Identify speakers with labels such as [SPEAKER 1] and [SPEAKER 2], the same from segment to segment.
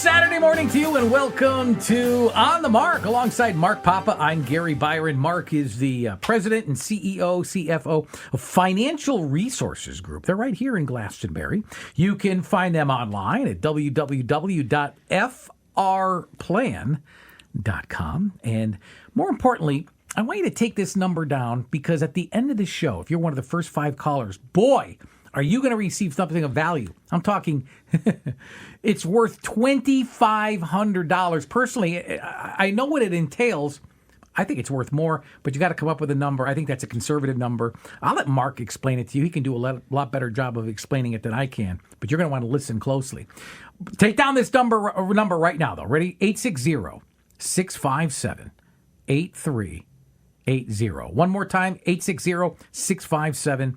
[SPEAKER 1] Saturday morning to you, and welcome to On the Mark. Alongside Mark Papa, I'm Gary Byron. Mark is the president and CEO, CFO of Financial Resources Group. They're right here in Glastonbury. You can find them online at www.frplan.com. And more importantly, I want you to take this number down, because at the end of the show, if you're one of the first 5 callers, boy, are you going to receive something of value. I'm talking, it's worth $2,500. Personally, I know what it entails. I think it's worth more, but you got to come up with a number. I think that's a conservative number. I'll let Mark explain it to you. He can do a lot better job of explaining it than I can, but you're going to want to listen closely. Take down this number right now, though. Ready? 860-657-8380. One more time, 860-657-8380.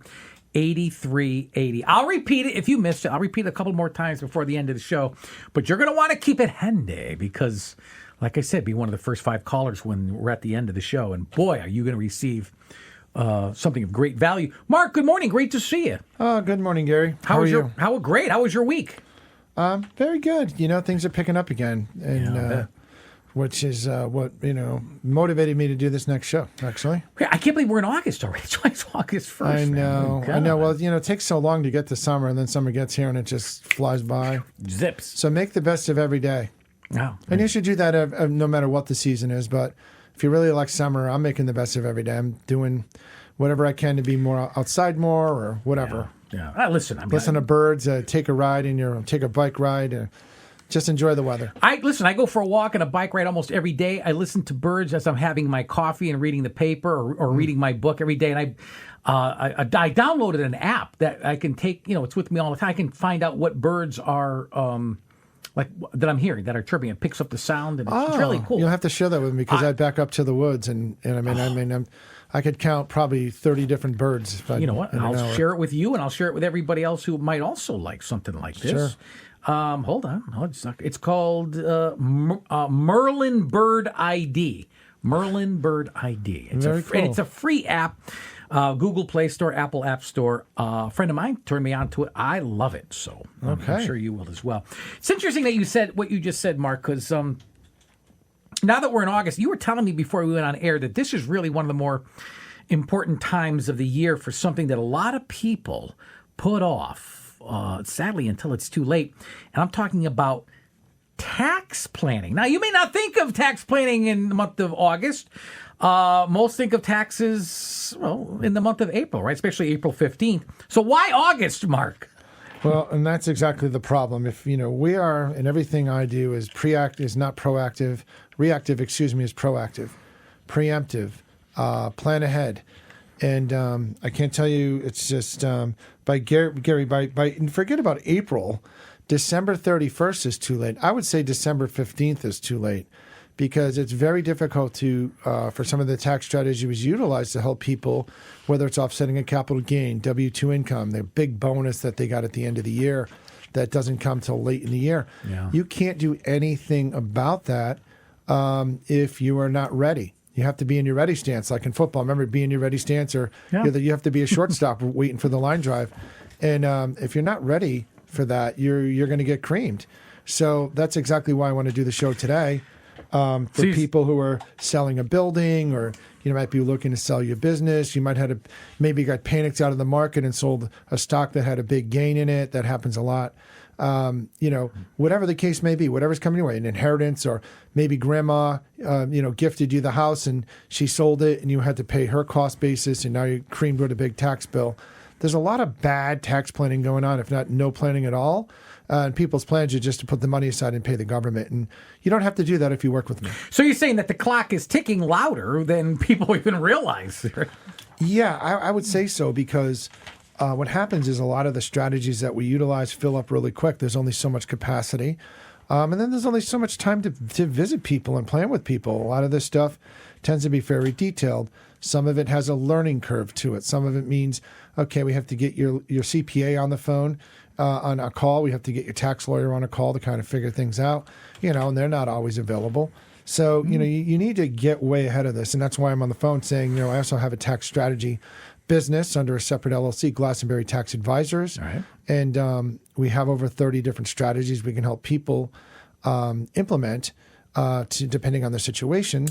[SPEAKER 1] 8380. I'll repeat it if you missed it. I'll repeat it a couple more times before the end of the show. But you're going to want to keep it handy because, like I said, be one of the first 5 callers when we're at the end of the show. And boy, are you going to receive something of great value. Mark, good morning. Great to see you.
[SPEAKER 2] Good morning, Gary.
[SPEAKER 1] How are you? Great. How was your week?
[SPEAKER 2] Very good. You know, things are picking up again. And which is what, motivated me to do this next show, actually.
[SPEAKER 1] I can't believe we're in August already. It's August 1st.
[SPEAKER 2] I know. Well, it takes so long to get to summer, and then summer gets here, and it just flies by.
[SPEAKER 1] Zips.
[SPEAKER 2] So make the best of every day.
[SPEAKER 1] Oh,
[SPEAKER 2] and you should do that no matter what the season is. But if you really like summer, I'm making the best of every day. I'm doing whatever I can to be more outside more or whatever.
[SPEAKER 1] Yeah. Listen
[SPEAKER 2] to birds, take a ride, take a bike ride, just enjoy the weather.
[SPEAKER 1] I go for a walk and a bike ride almost every day. I listen to birds as I'm having my coffee and reading the paper or reading my book every day. And I downloaded an app that I can take, it's with me all the time. I can find out what birds are that I'm hearing, that are chirping. It picks up the sound, and it's really cool.
[SPEAKER 2] You'll have to share that with me, because I back up to the woods, and I could count probably 30 different birds.
[SPEAKER 1] You know what? I'll share it with you, and I'll share it with everybody else who might also like something like this.
[SPEAKER 2] Sure.
[SPEAKER 1] Hold on. It's called Merlin Bird ID. Merlin Bird ID.
[SPEAKER 2] Very cool.
[SPEAKER 1] And it's a free app. Google Play Store, Apple App Store. A friend of mine turned me on to it. I love it. So I'm sure you will as well. It's interesting that you said what you just said, Mark, because now that we're in August, you were telling me before we went on air that this is really one of the more important times of the year for something that a lot of people put off. Sadly, until it's too late. And I'm talking about tax planning. Now, you may not think of tax planning in the month of August. Most think of taxes, in the month of April, right? Especially April 15th. So why August, Mark?
[SPEAKER 2] Well, and that's exactly the problem. If, we are, and everything I do is is not proactive. Reactive, is proactive. Preemptive. Plan ahead. And I can't tell you, it's just by Gary, forget about April. December 31st is too late. I would say December 15th is too late, because it's very difficult for some of the tax strategies utilized to help people, whether it's offsetting a capital gain, W-2 income, their big bonus that they got at the end of the year that doesn't come till late in the year.
[SPEAKER 1] Yeah.
[SPEAKER 2] You can't do anything about that if you are not ready. You have to be in your ready stance, like in football. Remember, be in your ready stance, or you have to be a shortstop waiting for the line drive. And if you're not ready for that, you're going to get creamed. So that's exactly why I want to do the show today. For people who are selling a building, or you might be looking to sell your business. You might have maybe got panicked out of the market and sold a stock that had a big gain in it. That happens a lot. Whatever the case may be, whatever's coming your way, an inheritance, or maybe grandma, gifted you the house and she sold it and you had to pay her cost basis, and now you're creamed with a big tax bill. There's a lot of bad tax planning going on, if not no planning at all. And people's plans are just to put the money aside and pay the government. And you don't have to do that if you work with me.
[SPEAKER 1] So you're saying that the clock is ticking louder than people even realize.
[SPEAKER 2] Yeah, I would say so, because what happens is a lot of the strategies that we utilize fill up really quick. There's only so much capacity. And then there's only so much time to visit people and plan with people. A lot of this stuff tends to be very detailed. Some of it has a learning curve to it. Some of it means, okay, we have to get your CPA on the phone, on a call. We have to get your tax lawyer on a call to kind of figure things out, and they're not always available. So, you need to get way ahead of this. And that's why I'm on the phone saying, I also have a tax strategy business under a separate LLC, Glastonbury Tax Advisors.
[SPEAKER 1] All right.
[SPEAKER 2] And we have over 30 different strategies we can help people implement, depending on their situation,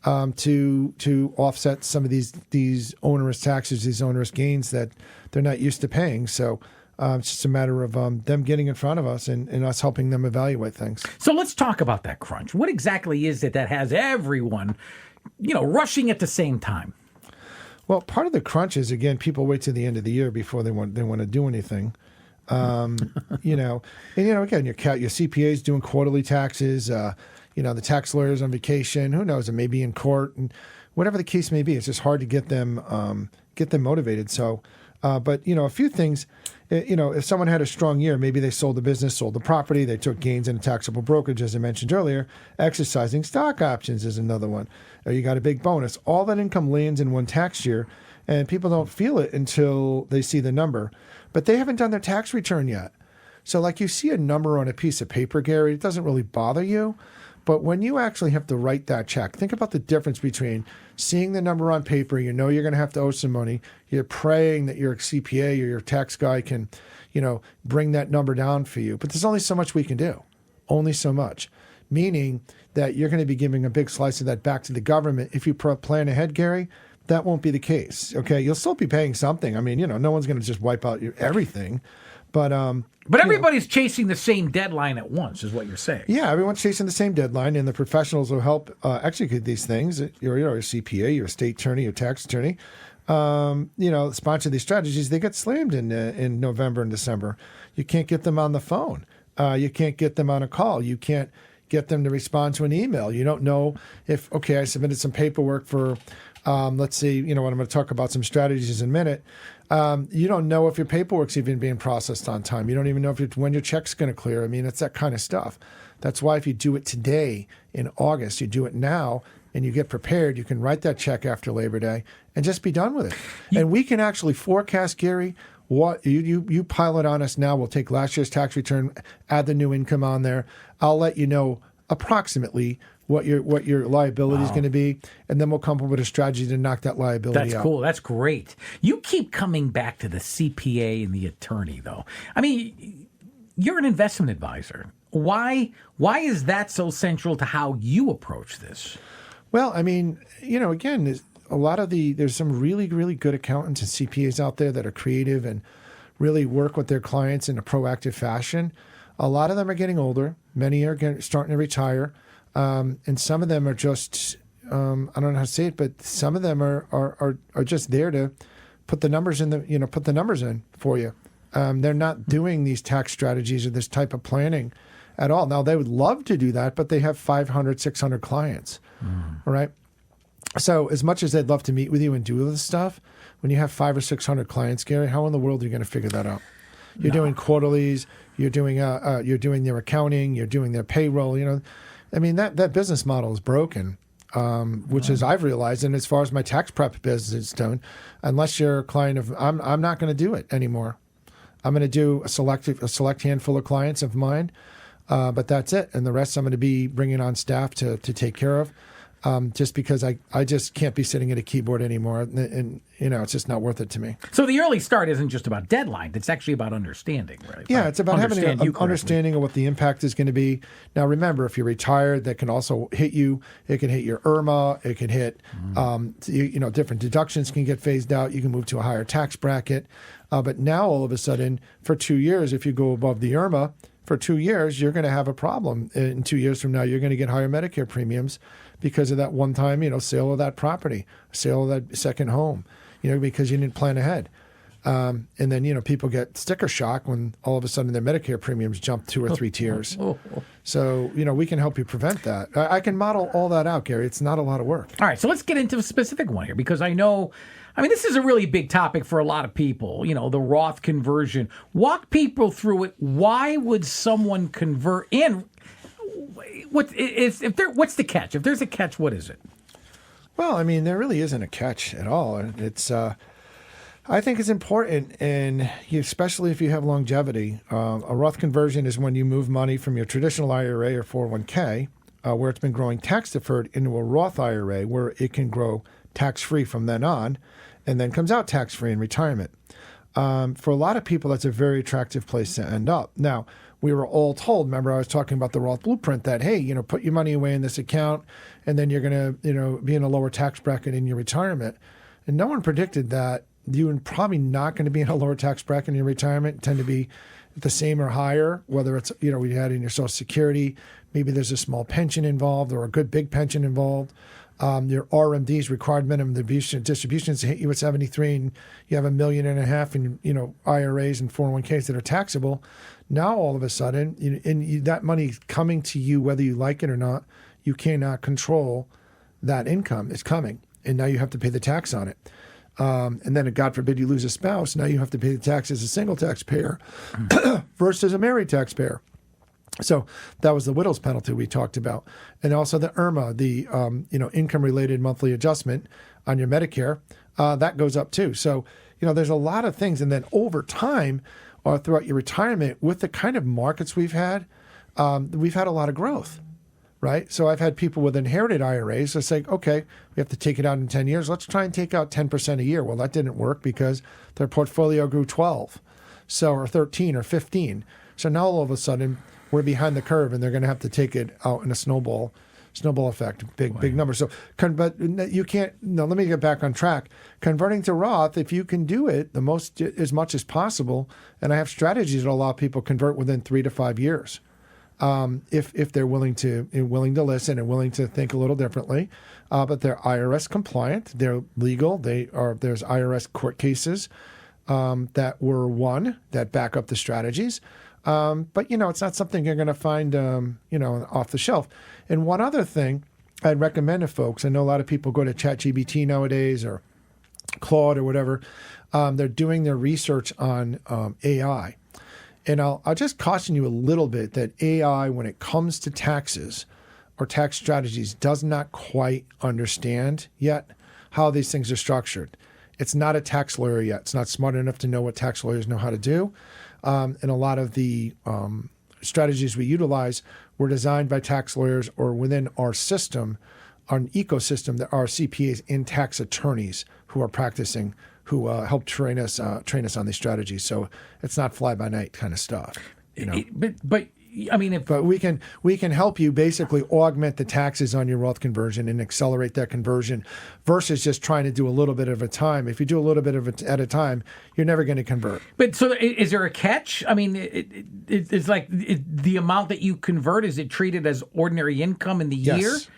[SPEAKER 2] to offset some of these onerous taxes, these onerous gains that they're not used to paying. So it's just a matter of them getting in front of us and us helping them evaluate things.
[SPEAKER 1] So let's talk about that crunch. What exactly is it that has everyone, rushing at the same time?
[SPEAKER 2] Well, part of the crunch is, again, people wait to the end of the year before they want to do anything. Again, your CPA's doing quarterly taxes. The tax lawyer's on vacation. Who knows? It may be in court, and whatever the case may be, it's just hard to get them motivated. So, but a few things. If someone had a strong year, maybe they sold the business, sold the property, they took gains in a taxable brokerage, as I mentioned earlier. Exercising stock options is another one. Or you got a big bonus. All that income lands in one tax year, and people don't feel it until they see the number. But they haven't done their tax return yet. So like you see a number on a piece of paper, Gary, it doesn't really bother you. But when you actually have to write that check, think about the difference between seeing the number on paper, you're going to have to owe some money. You're praying that your CPA or your tax guy can, bring that number down for you. But there's only so much we can do. Only so much. Meaning that you're going to be giving a big slice of that back to the government. If you plan ahead, Gary, that won't be the case. Okay, you'll still be paying something. I mean, no one's going to just wipe out everything. But
[SPEAKER 1] everybody's chasing the same deadline at once, is what you're saying.
[SPEAKER 2] Yeah, everyone's chasing the same deadline, and the professionals who help execute these things, your CPA, your state attorney, your tax attorney, sponsor these strategies, they get slammed in November and December. You can't get them on the phone. You can't get them on a call. You can't get them to respond to an email. You don't know if, I submitted some paperwork for, let's see, what I'm going to talk about some strategies in a minute. You don't know if your paperwork's even being processed on time. You don't even know when your check's going to clear. I mean, it's that kind of stuff. That's why if you do it today in August, you do it now, and you get prepared, you can write that check after Labor Day and just be done with it. And we can actually forecast, Gary, what you pile it on us now. We'll take last year's tax return, add the new income on there. I'll let you know approximately what your liability is going to be, and then we'll come up with a strategy to knock that liability out.
[SPEAKER 1] That's cool. That's great. You keep coming back to the CPA and the attorney, though. I mean, you're an investment advisor. Why is that so central to how you approach this?
[SPEAKER 2] Well, I mean, again, there's some really, really good accountants and CPAs out there that are creative and really work with their clients in a proactive fashion. A lot of them are getting older. Many are starting to retire. And some of them are just, I don't know how to say it, but some of them are just there to put the numbers in for you. They're not doing these tax strategies or this type of planning at all. Now, they would love to do that, but they have 500, 600 clients, all right? So as much as they'd love to meet with you and do this stuff, when you have 500 or 600 clients, Gary, how in the world are you going to figure that out? You're doing quarterlies, you're doing their accounting, you're doing their payroll, I mean, that business model is broken, which is I've realized. And as far as my tax prep business is done, unless you're a client of, I'm not going to do it anymore. I'm going to do a select handful of clients of mine, but that's it. And the rest I'm going to be bringing on staff to take care of. Just because I just can't be sitting at a keyboard anymore. And it's just not worth it to me.
[SPEAKER 1] So the early start isn't just about deadline. It's actually about understanding, right?
[SPEAKER 2] Yeah, it's about having an understanding of what the impact is going to be. Now, remember, if you're retired, that can also hit you. It can hit your IRMA. It can hit, different deductions can get phased out. You can move to a higher tax bracket. But now, all of a sudden, for 2 years, if you go above the IRMA, for 2 years, you're going to have a problem. In 2 years from now, you're going to get higher Medicare premiums because of that one-time, sale of that property, sale of that second home, because you didn't plan ahead. And then, people get sticker shock when all of a sudden their Medicare premiums jump 2 or 3 tiers. So, we can help you prevent that. I can model all that out, Gary. It's not a lot of work.
[SPEAKER 1] All right, so let's get into a specific one here because this is a really big topic for a lot of people, the Roth conversion. Walk people through it. Why would someone convert in? What's the catch? If there's a catch, what is it?
[SPEAKER 2] Well, there really isn't a catch at all. It's, I think it's important, and especially if you have longevity. A Roth conversion is when you move money from your traditional IRA or 401k, where it's been growing tax deferred, into a Roth IRA, where it can grow tax-free from then on, and then comes out tax-free in retirement. For a lot of people, that's a very attractive place to end up. Now, we were all told, remember I was talking about the Roth blueprint, that, hey, put your money away in this account and then you're going to, be in a lower tax bracket in your retirement. And no one predicted that you were probably not going to be in a lower tax bracket in your retirement, tend to be the same or higher, whether it's, we had in your Social Security, maybe there's a small pension involved or a good big pension involved. Your RMDs, required minimum distributions, hit you at 73, and you have $1.5 million in IRAs and 401ks that are taxable. Now all of a sudden, that money coming to you, whether you like it or not, you cannot control that income. It's coming, and now you have to pay the tax on it. And then, God forbid, you lose a spouse. Now you have to pay the tax as a single taxpayer versus a married taxpayer. So that was the widow's penalty we talked about. And also the IRMA, the income-related monthly adjustment on your Medicare, that goes up too. So, there's a lot of things. And then over time, or throughout your retirement, with the kind of markets we've had a lot of growth, right? So I've had people with inherited IRAs that say, okay, we have to take it out in 10 years. Let's try and take out 10% a year. Well, that didn't work because their portfolio grew 12, or 13 or 15. So now all of a sudden, we're behind the curve, and they're going to have to take it out in a snowball effect, big number. So, but you can't. No, let me get back on track. Converting to Roth, if you can do it as much as possible, and I have strategies that allow people to convert within 3 to 5 years, if they're willing to listen and willing to think a little differently. But they're IRS compliant, they're legal. There's IRS court cases that were won that back up the strategies. But, it's not something you're going to find, off the shelf. And one other thing I'd recommend to folks, I know a lot of people go to ChatGPT nowadays or Claude or whatever. They're doing their research on AI. And I'll just caution you a little bit that AI, when it comes to taxes or tax strategies, does not quite understand yet how these things are structured. It's not a tax lawyer yet. It's not smart enough to know what tax lawyers know how to do. And a lot of the strategies we utilize were designed by tax lawyers or within our system, our ecosystem, that are CPAs and tax attorneys who are practicing, who help train us on these strategies. So it's not fly by night kind of stuff.
[SPEAKER 1] But I mean,
[SPEAKER 2] but we can help you basically augment the taxes on your Roth conversion and accelerate that conversion versus just trying to do a little bit of a time. If you do a little bit of it at a time, you're never going to convert.
[SPEAKER 1] But so is there a catch? I mean, it's like the amount that you convert, is it treated as ordinary income in the year?
[SPEAKER 2] Yes.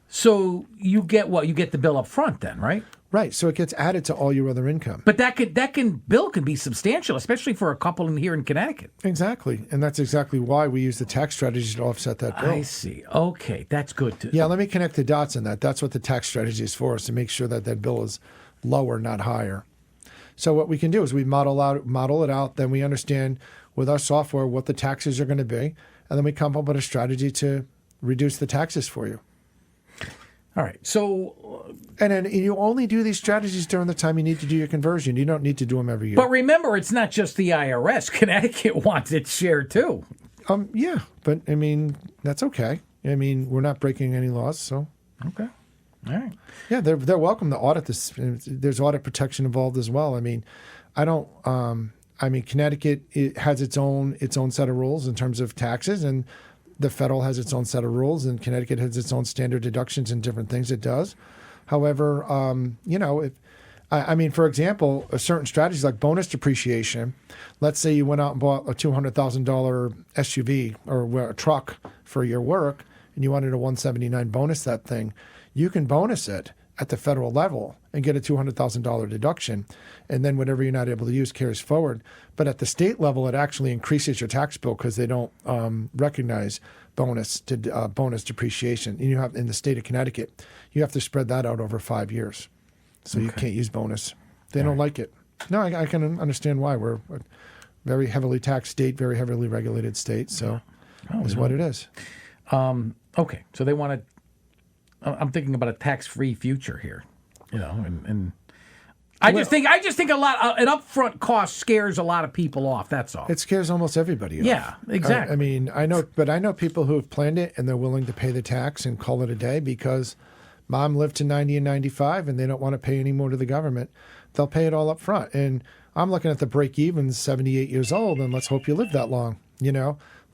[SPEAKER 1] So you get what? You get the bill up front then, right?
[SPEAKER 2] Right. So it gets added to all your other income.
[SPEAKER 1] But bill can be substantial, especially for a couple here in Connecticut.
[SPEAKER 2] Exactly. And that's exactly why we use the tax strategies to offset that bill.
[SPEAKER 1] I see. Okay. That's good.
[SPEAKER 2] Yeah, let me connect the dots on that. That's what the tax strategy is for, is to make sure that that bill is lower, not higher. So what we can do is we model it out, then we understand with our software what the taxes are going to be, and then we come up with a strategy to reduce the taxes for you.
[SPEAKER 1] All right. So,
[SPEAKER 2] and then you only do these strategies during the time you need to do your conversion. You don't need to do them every year.
[SPEAKER 1] But remember, it's not just the IRS. Connecticut wants its share too.
[SPEAKER 2] Yeah, but I mean, that's okay. I mean, we're not breaking any laws, so.
[SPEAKER 1] Okay. All right.
[SPEAKER 2] Yeah, they're welcome to audit this. There's audit protection involved as well. I mean, Connecticut, it has its own set of rules in terms of taxes, and the federal has its own set of rules, and Connecticut has its own standard deductions and different things it does. However, for example, a certain strategies like bonus depreciation, let's say you went out and bought a $200,000 SUV or a truck for your work, and you wanted a 179 bonus that thing, you can bonus it at the federal level and get a $200,000 deduction, and then whatever you're not able to use carries forward. But at the state level, it actually increases your tax bill because they don't recognize bonus depreciation. And you have in the state of Connecticut, you have to spread that out over 5 years, so you can't use bonus. They don't like it. No, I can understand why. We're a very heavily taxed state, very heavily regulated state, so is what it is.
[SPEAKER 1] Okay, so they want to. I'm thinking about a tax-free future here, and I just think an upfront cost scares a lot of people off. That's all.
[SPEAKER 2] It scares almost everybody off.
[SPEAKER 1] Yeah, exactly.
[SPEAKER 2] I know people who have planned it and they're willing to pay the tax and call it a day because mom lived to 90 and 95 and they don't want to pay any more to the government. They'll pay it all up front. And I'm looking at the break-even, 78 years old, and let's hope you live that long.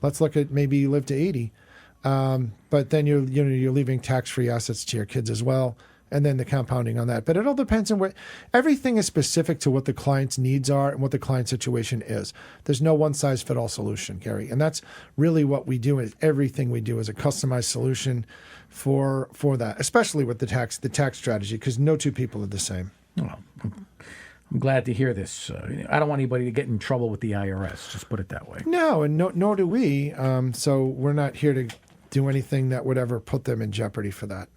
[SPEAKER 2] Let's look at maybe you live to 80. But then you're leaving tax-free assets to your kids as well, and then the compounding on that. But it all depends on everything is specific to what the client's needs are and what the client situation is. There's no one-size-fit-all solution, Gary. And that's really what we do. Is everything we do is a customized solution for that, especially with the tax strategy, because no two people are the same.
[SPEAKER 1] Well, I'm glad to hear this. I don't want anybody to get in trouble with the IRS. Just put it that way.
[SPEAKER 2] No, and nor do we. So we're not here to do anything that would ever put them in jeopardy for that.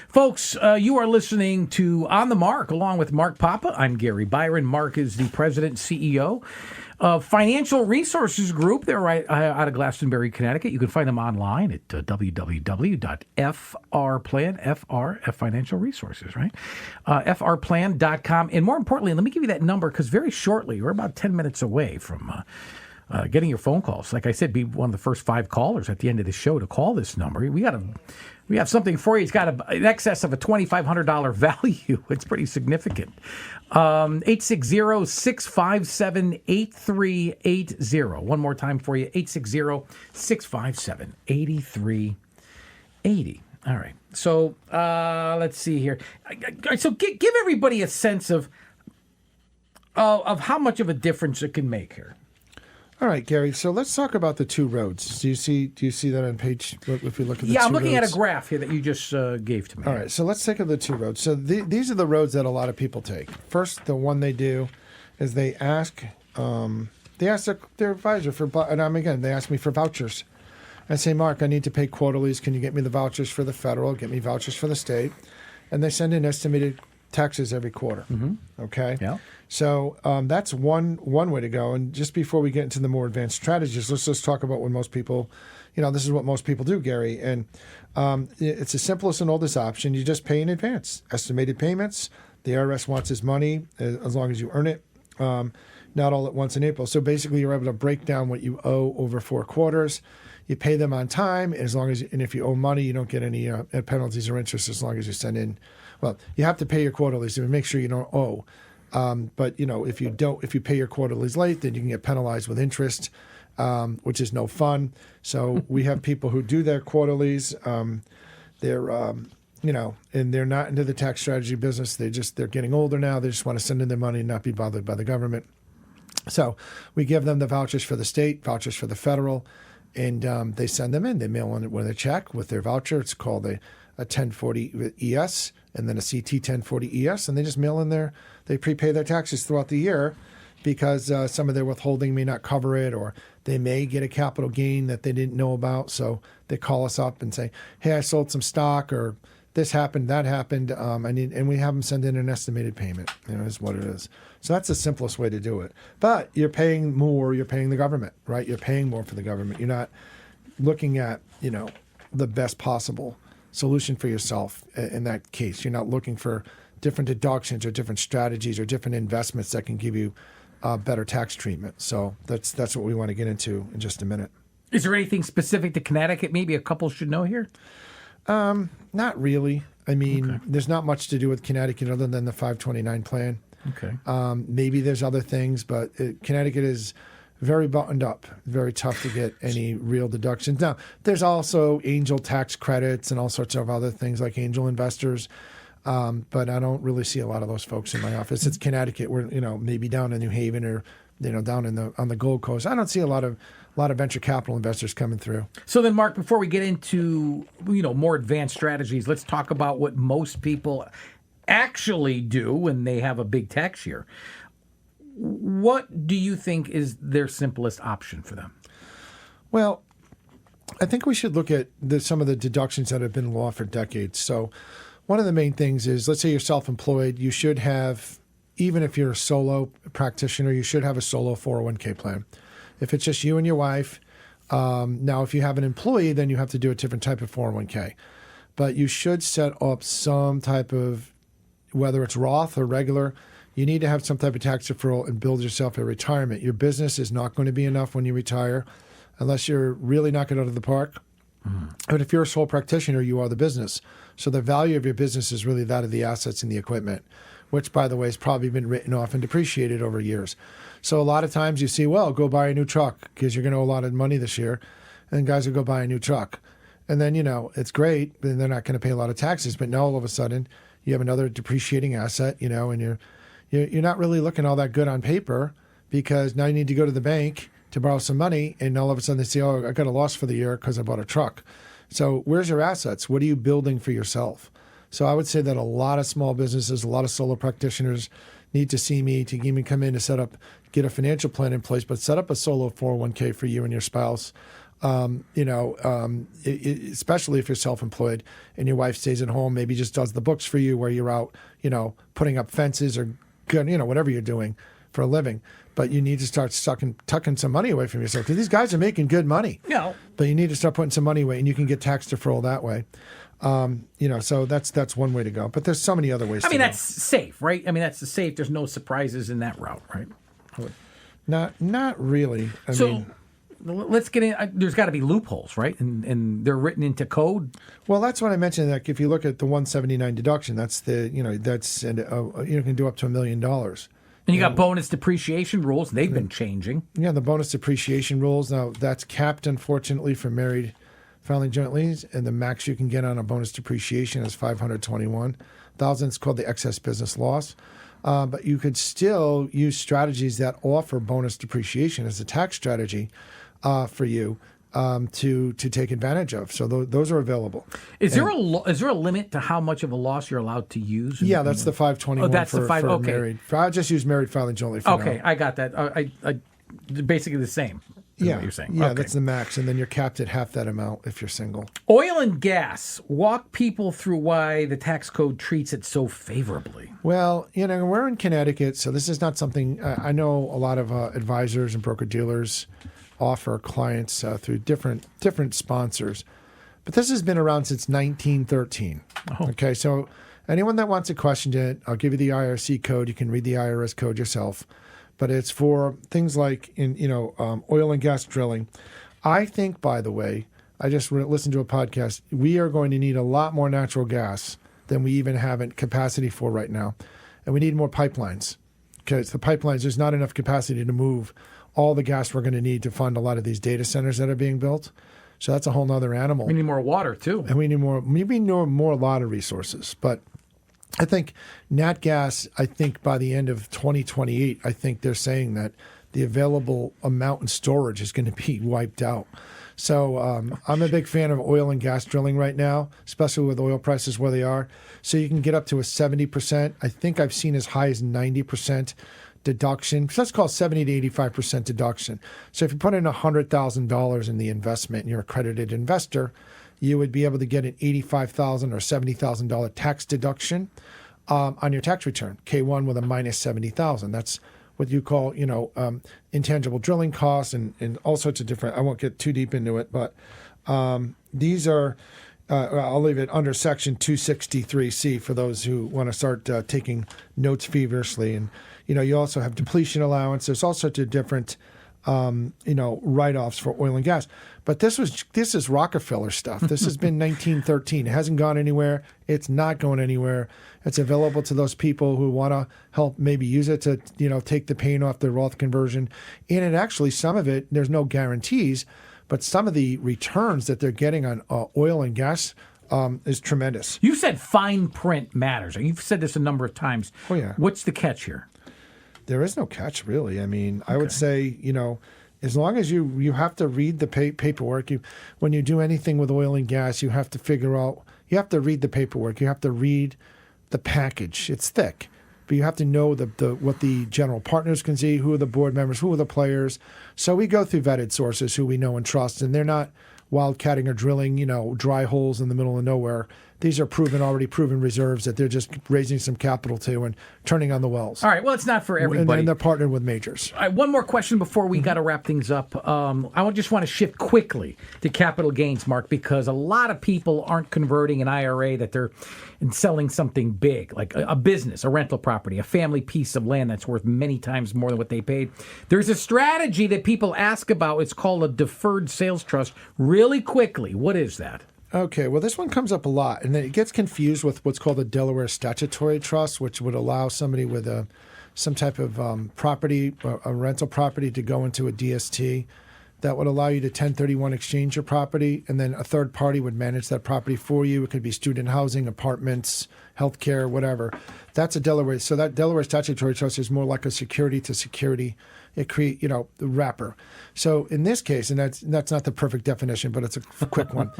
[SPEAKER 1] Folks, you are listening to On the Mark along with Mark Papa. I'm Gary Byron. Mark is the president and CEO of Financial Resources Group. They're right out of Glastonbury, Connecticut. You can find them online at www.frplan, Financial Resources, right? frplan.com. And more importantly, let me give you that number because very shortly, we're about 10 minutes away from getting your phone calls. Like I said, be one of the first 5 callers at the end of the show to call this number. We have something for you. It's got in excess of a $2,500 value. It's pretty significant. 860-657-8380. One more time for you, 860-657-8380. All right. So let's see here. So give everybody a sense of how much of a difference it can make here.
[SPEAKER 2] All right, Gary. So let's talk about the 2 roads. Do you see that on page? If we look at the 2
[SPEAKER 1] I'm looking
[SPEAKER 2] roads?
[SPEAKER 1] at a graph here that you just gave to me.
[SPEAKER 2] All right. So let's take the 2 roads. So these are the roads that a lot of people take. First, the one they do is they ask their advisor for, and they ask me for vouchers. I say, Mark, I need to pay quarterlies. Can you get me the vouchers for the federal? Get me vouchers for the state, and they send in estimated taxes every quarter. Mm-hmm. Okay. Yeah. So that's one way to go. And just before we get into the more advanced strategies, let's just talk about what most people, this is what most people do, Gary. And it's the simplest and oldest option. You just pay in advance, estimated payments. The IRS wants his money as long as you earn it, not all at once in April. So basically, you're able to break down what you owe over 4 quarters. You pay them on time, and if you owe money, you don't get any penalties or interest as long as you send in. Well, you have to pay your quarterlies to make sure you don't owe. But if you pay your quarterlies late, then you can get penalized with interest, which is no fun. So we have people who do their quarterlies. They're and they're not into the tax strategy business. They're getting older now. They just want to send in their money and not be bothered by the government. So we give them the vouchers for the state, vouchers for the federal, and they send them in. They mail in with a check with their voucher. It's called a 1040 ES and then a CT 1040 ES, and they just mail in they prepay their taxes throughout the year because some of their withholding may not cover it, or they may get a capital gain that they didn't know about. So they call us up and say, hey, I sold some stock, or this happened, that happened. And we have them send in an estimated payment, is what it is. So that's the simplest way to do it. But you're paying more, you're paying the government, right? You're paying more for the government. You're not looking at, the best possible solution for yourself in that case. You're not looking for different deductions or different strategies or different investments that can give you better tax treatment. So that's what we want to get into in just a minute.
[SPEAKER 1] Is there anything specific to Connecticut maybe a couple should know here?
[SPEAKER 2] Not really. I mean, There's not much to do with Connecticut other than the 529 plan.
[SPEAKER 1] Okay.
[SPEAKER 2] Maybe there's other things, but Connecticut is very buttoned up, very tough to get any real deductions. Now, there's also angel tax credits and all sorts of other things like angel investors, but I don't really see a lot of those folks in my office. It's Connecticut, where maybe down in New Haven or down on the Gold Coast. I don't see a lot of venture capital investors coming through.
[SPEAKER 1] So then, Mark, before we get into more advanced strategies, let's talk about what most people actually do when they have a big tax year. What do you think is their simplest option for them?
[SPEAKER 2] Well, I think we should look at some of the deductions that have been law for decades. So one of the main things is, let's say you're self-employed, you should have, even if you're a solo practitioner, you should have a solo 401k plan. If it's just you and your wife, now if you have an employee, then you have to do a different type of 401k. But you should set up some type of, whether it's Roth or regular, you need to have some type of tax deferral and build yourself a retirement. Your business is not going to be enough when you retire unless you're really knocking it out of the park. Mm. But if you're a sole practitioner, you are the business. So the value of your business is really that of the assets and the equipment, which, by the way, has probably been written off and depreciated over years. So a lot of times you see, well, go buy a new truck because you're going to owe a lot of money this year. and guys will go buy a new truck. And then, it's great, and they're not going to pay a lot of taxes. But now all of a sudden, you have another depreciating asset, and you're not really looking all that good on paper, because now you need to go to the bank to borrow some money, and all of a sudden they say, oh, I got a loss for the year because I bought a truck. So where's your assets? What are you building for yourself? So I would say that a lot of small businesses, a lot of solo practitioners need to see me to even come in to get a financial plan in place, but set up a solo 401k for you and your spouse. Especially if you're self-employed and your wife stays at home, maybe just does the books for you, where you're out, putting up fences or whatever you're doing for a living. But you need to start tucking some money away from yourself, because these guys are making good money.
[SPEAKER 1] No,
[SPEAKER 2] but you need to start putting some money away, and you can get tax deferral that way. So that's one way to go. But there's so many other ways.
[SPEAKER 1] I mean, that's safe, right? I mean, that's the safe. There's no surprises in that route, right?
[SPEAKER 2] Not really. I mean,
[SPEAKER 1] let's get in. There's got to be loopholes, right? And they're written into code.
[SPEAKER 2] Well, that's what I mentioned. Like, if you look at the 179 deduction, that's you can do up to $1 million.
[SPEAKER 1] And you got bonus depreciation rules. They've been changing. Yeah,
[SPEAKER 2] the bonus depreciation rules. Now, that's capped, unfortunately, for married filing jointly, and the max you can get on a bonus depreciation is $521,000. It's called the excess business loss. But you could still use strategies that offer bonus depreciation as a tax strategy for you to take advantage of. So those are available.
[SPEAKER 1] Is there a limit to how much of a loss you're allowed to use?
[SPEAKER 2] Yeah, that's the 521 for married. I'll just use married filing jointly for now.
[SPEAKER 1] I got that. I basically the same. What you're saying.
[SPEAKER 2] Yeah, that's the max, and then you're capped at half that amount if you're single.
[SPEAKER 1] Oil and gas. Walk people through why the tax code treats it so favorably.
[SPEAKER 2] Well, we're in Connecticut, so this is not something I know a lot of advisors and broker-dealers offer clients through different sponsors. But this has been around since 1913. Oh. Okay, so anyone that wants to question it, I'll give you the IRC code. You can read the IRS code yourself. But it's for things like oil and gas drilling. I think, by the way, I just listened to a podcast. We are going to need a lot more natural gas than we even have capacity for right now, and we need more pipelines, because the pipelines, there's not enough capacity to move all the gas we're going to need to fund a lot of these data centers that are being built. So that's a whole nother animal.
[SPEAKER 1] We need more water too,
[SPEAKER 2] and we need more. Maybe more a lot of resources, but I think nat gas, by the end of 2028, I think they're saying that the available amount in storage is going to be wiped out. So I'm a big fan of oil and gas drilling right now, especially with oil prices where they are. So you can get up to a 70%. I think I've seen as high as 90% deduction. So let's call it 70 to 85% deduction. So if you put in $100,000 in the investment and you're an accredited investor, you would be able to get an $85,000 or $70,000 tax deduction on your tax return, K1 with a minus $70,000. That's what you call, intangible drilling costs and all sorts of different. I won't get too deep into it, but these are. I'll leave it under Section 263C for those who want to start taking notes feverishly. And you also have depletion allowance. There's all sorts of different. Write-offs for oil and gas. But this is Rockefeller stuff. This has been 1913. It hasn't gone anywhere. It's not going anywhere. It's available to those people who want to help maybe use it to, take the pain off their Roth conversion. And it actually, some of it, there's no guarantees, but some of the returns that they're getting on oil and gas is tremendous.
[SPEAKER 1] You said fine print matters. You've said this a number of times.
[SPEAKER 2] Oh, yeah.
[SPEAKER 1] What's the catch here?
[SPEAKER 2] There is no catch, really. I mean, I would say, as long as you have to read the paperwork. When you do anything with oil and gas, you have to figure out, you have to read the paperwork. You have to read the package. It's thick, but you have to know what the general partners can see, who are the board members, who are the players. So we go through vetted sources who we know and trust, and they're not wildcatting or drilling, dry holes in the middle of nowhere. These are already proven reserves that they're just raising some capital to and turning on the wells.
[SPEAKER 1] All right. Well, it's not for everybody.
[SPEAKER 2] And they're partnered with majors.
[SPEAKER 1] All right, one more question before we got to wrap things up. I just want to shift quickly to capital gains, Mark, because a lot of people aren't converting an IRA that they're selling something big, like a business, a rental property, a family piece of land that's worth many times more than what they paid. There's a strategy that people ask about. It's called a deferred sales trust. Really quickly, what is that?
[SPEAKER 2] Okay, well, this one comes up a lot, and then it gets confused with what's called a Delaware statutory trust, which would allow somebody with some type of property, a rental property, to go into a DST that would allow you to 1031 exchange your property, and then a third party would manage that property for you. It could be student housing, apartments, healthcare, whatever. That's a Delaware. So that Delaware statutory trust is more like a security to security. It create, the wrapper. So in this case, and that's not the perfect definition, but it's a quick one.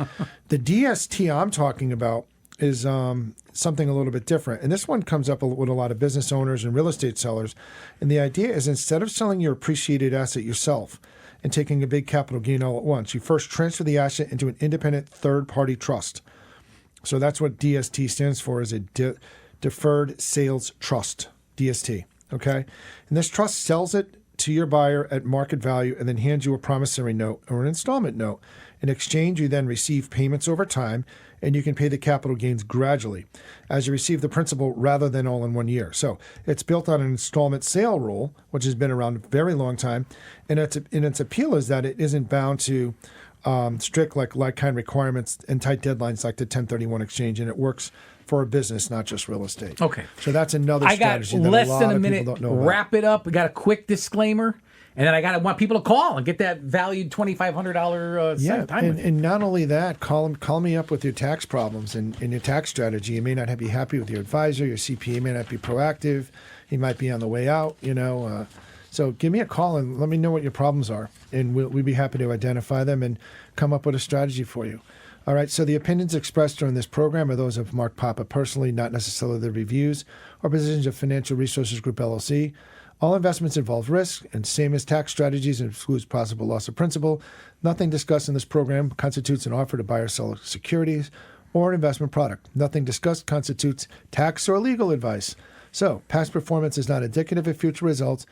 [SPEAKER 2] The DST I'm talking about is something a little bit different. And this one comes up with a lot of business owners and real estate sellers. And the idea is, instead of selling your appreciated asset yourself and taking a big capital gain all at once, you first transfer the asset into an independent third-party trust. So that's what DST stands for, is a Deferred Sales Trust, DST, okay? And this trust sells it to your buyer at market value and then hands you a promissory note or an installment note. In exchange, you then receive payments over time, and you can pay the capital gains gradually as you receive the principal rather than all in 1 year. So it's built on an installment sale rule, which has been around a very long time. And its appeal is that it isn't bound to strict like-kind requirements and tight deadlines like the 1031 exchange, and it works for a business, not just real estate.
[SPEAKER 1] Okay.
[SPEAKER 2] So that's another strategy.
[SPEAKER 1] I got less than a minute. Wrap it up. We got a quick disclaimer. And then I want people to call and get that valued $2,500 time.
[SPEAKER 2] And not only that, call me up with your tax problems and your tax strategy. You may not be happy with your advisor. Your CPA may not be proactive. He might be on the way out, So give me a call and let me know what your problems are. And we'd be happy to identify them and come up with a strategy for you. All right, so the opinions expressed during this program are those of Mark Papa personally, not necessarily the reviews or positions of Financial Resources Group, LLC. All investments involve risk, and same as tax strategies, and excludes possible loss of principal. Nothing discussed in this program constitutes an offer to buy or sell securities or an investment product. Nothing discussed constitutes tax or legal advice. So, past performance is not indicative of future results.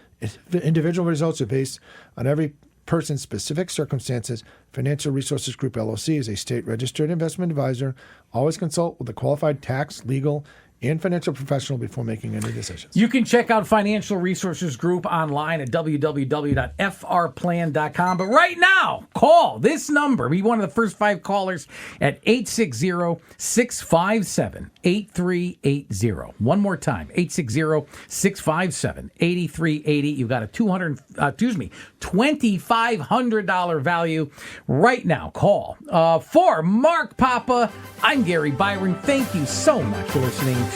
[SPEAKER 2] Individual results are based on every person's specific circumstances. Financial Resources Group, LLC is a state-registered investment advisor. Always consult with a qualified tax, legal, and financial professional before making any decisions.
[SPEAKER 1] You can check out Financial Resources Group online at www.frplan.com. But right now, call this number. Be one of the first 5 callers at 860-657-8380. One more time, 860-657-8380. You've got a $2,500 value right now. Call. For Mark Papa, I'm Gary Byrons. Thank you so much for listening to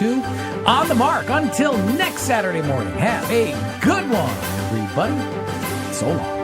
[SPEAKER 1] On the Mark. Until next Saturday morning, have a good one, everybody. So long.